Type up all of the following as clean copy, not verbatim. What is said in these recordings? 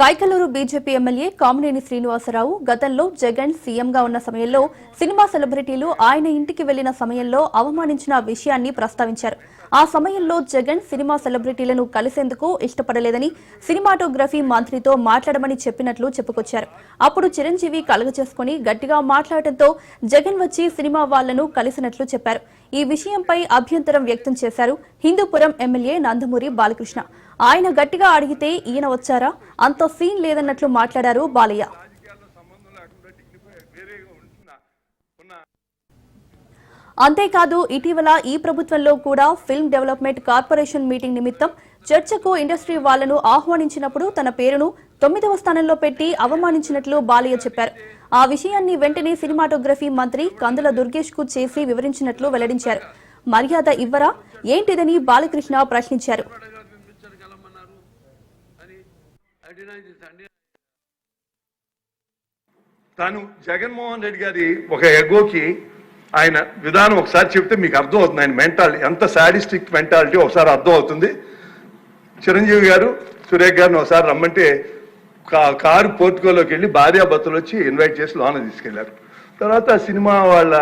Kaikaluru BJP MLA Kamineni Srinivasarao గతంలో జగన్ సీఎంగా ఉన్న సమయంలో సినిమా సెలబ్రిటీలు ఆయన ఇంటికి వెళ్లిన సమయంలో అవమానించిన విషయాన్ని ప్రస్తావించారు. ఆ సమయంలో జగన్ సినిమా సెలబ్రిటీలను కలిసేందుకు ఇష్టపడలేదని సినిమాటోగ్రఫీ మంత్రితో మాట్లాడమని చెప్పినట్లు చెప్పుకొచ్చారు. అప్పుడు చిరంజీవి కలుగచేసుకుని గట్టిగా మాట్లాడటంతో జగన్ వచ్చి సినిమా వాళ్లను కలిసినట్లు చెప్పారు. ఈ విషయంపై అభ్యంతరం వ్యక్తం చేశారు హిందూపురం ఎమ్మెల్యే నందమూరి బాలకృష్ణ. ఆయన గట్టిగా అడిగితే ఈయన వచ్చారా, అంత సీన్ లేదన్నట్లు మాట్లాడారు బాలయ్య. అంతేకాదు ఇటీవల ఈ ప్రభుత్వంలో కూడా ఫిల్మ్ డెవలప్మెంట్ కార్పొరేషన్ మీటింగ్ నిమిత్తం చర్చకు ఇండస్ట్రీ వాళ్లను ఆహ్వానించినప్పుడు తన పేరును 9వ స్థానంలో పెట్టి అవమానించినట్లు బాలయ్య చెప్పారు. ఆ విషయాన్ని వెంటనే సినిమాటోగ్రఫీ మంత్రి కందుల దుర్గేష్ కు చేసి వివరించినట్లు వెల్లడించారు. మర్యాద ఇవ్వరా ఏంటిదని బాలకృష్ణ ప్రశ్నించారు. తాను జగన్మోహన్ రెడ్డి గారి ఒక ఎగోకి ఆయన విధానం ఒకసారి చెప్తే మీకు అర్థం అవుతుంది. ఆయన మెంటాలిటీ ఎంత సాడిస్టిక్ మెంటాలిటీ ఒకసారి అర్థం అవుతుంది. చిరంజీవి గారు సురేఖ్ గారిని ఒకసారి రమ్మంటే కారు పోర్టుకోలోకి వెళ్ళి భార్యాభర్తలు వచ్చి ఇన్వైట్ చేసి లోన తీసుకెళ్లారు. తర్వాత సినిమా వాళ్ళ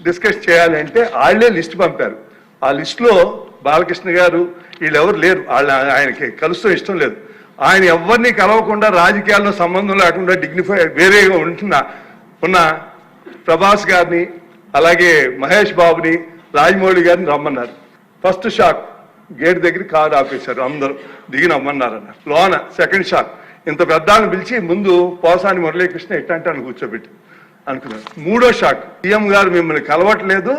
డిస్కస్ చేయాలంటే వాళ్ళే లిస్ట్ పంపారు. ఆ లిస్టులో బాలకృష్ణ గారు వీళ్ళెవరు లేరు. ఆయనకి కలుస్తూ ఇష్టం లేదు. ఆయన ఎవరిని కలవకుండా రాజకీయాల్లో సంబంధం లేకుండా డిగ్నిఫై వేరేగా ఉన్న ప్రభాస్ గారిని అలాగే మహేష్ బాబుని రాజమౌళి గారిని రమ్మన్నారు. ఫస్ట్ షాక్ గేట్ దగ్గర కారు ఆపేశారు. అందరూ దిగి రమ్మన్నారన్నారు. లోన సెకండ్ షాక్ ఇంత పెద్దాన్ని పిలిచి ముందు పోసాని మురళీకృష్ణ ఎట్టంటే కూర్చోబెట్టి అనుకున్నారు. మూడో షాక్ సీఎం గారు మిమ్మల్ని కలవట్లేదు,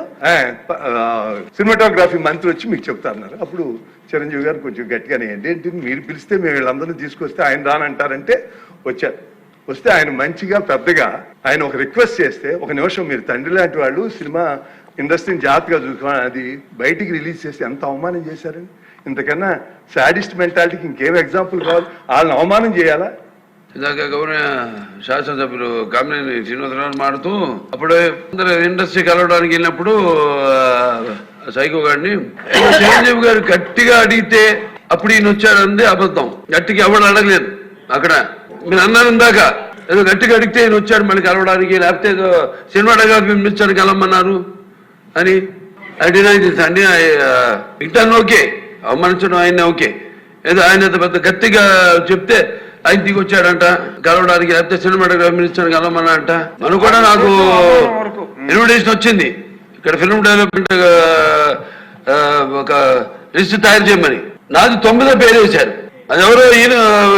సినిమాటోగ్రఫీ మంత్రి వచ్చి మీకు చెప్తారన్నారు. అప్పుడు చిరంజీవి గారు కొంచెం గట్టిగానే ఏంటి మీరు పిలిస్తే మేము వీళ్ళందరినీ తీసుకొస్తే ఆయన రానంటారంటే వచ్చారు. వస్తే ఆయన మంచిగా పెద్దగా ఆయన ఒక రిక్వెస్ట్ చేస్తే, ఒక నిమిషం మీరు తండ్రి లాంటి వాళ్ళు సినిమా ఇండస్ట్రీని జాగ్రత్తగా చూసుకోవాలి, అది బయటికి రిలీజ్ చేస్తే ఎంత అవమానం చేశారని. ఇంతకన్నా సాడిస్ట్ మెంటాలిటీకి ఇంకేం ఎగ్జాంపుల్ కావాలి? వాళ్ళని అవమానం చేయాలా? ఇందాక గౌరవ శాసనసభ్యులు కామినేని శ్రీనివాసరావు మాడుతూ అప్పుడు ఇండస్ట్రీ కలవడానికి వెళ్ళినప్పుడు సైకో గారిని చిరంజీవి గారు గట్టిగా అడిగితే అప్పుడు ఈయన వచ్చారంది అబద్ధం. గట్టిగా ఎవరు అడగలేదు. అక్కడ మీరు అన్నారు ఇందాక ఏదో గట్టిగా అడిగితే ఈయన వచ్చాడు మళ్ళీ కలవడానికి, లేకపోతే ఏదో సినిమాటోగ్రఫీ మినిస్టర్ కలవమన్నారు అని అడిగిన అన్ని ఇంటాను ఓకే, అవమానించడం ఆయన ఓకే. ఏదో ఆయన పెద్ద గట్టిగా చెప్తే ఆయన దిగి వచ్చాడంట కలవడానికి, లేకపోతే సినిమాటోగ్రఫీ మినిస్టర్ కలవమన్నారంట. మనం కూడా నాకు ఇన్విటేషన్ వచ్చింది ఇక్కడ ఫిల్మ్ డెవలప్మెంట్ ఒక లిస్ట్ తయారు చేయమని. నాది 9వ పేరు వేశారు. అది ఎవరో ఈయన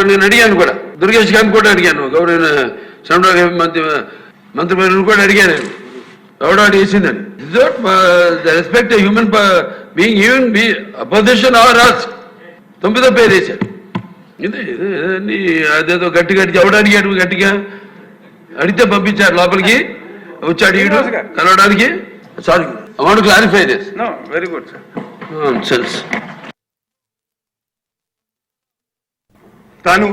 నేను అడిగాను కూడా, దుర్గేష్ గారిని కూడా అడిగాను, గౌరవ సినిమాటోగ్రఫీ మంత్రి పేరు కూడా అడిగాను. ఎవడో అడిగేసిందని respect human being even be opposition or us 9వ పేరు వేశారు. ఇది అదేదో గట్టిగా ఎవడు అడిగాడు, గట్టిగా అడిగితే పంపించారు లోపలికి, వచ్చి అడిగాడు కలవడానికి. Sorry, I want to clarify this. No, very good sir. తాను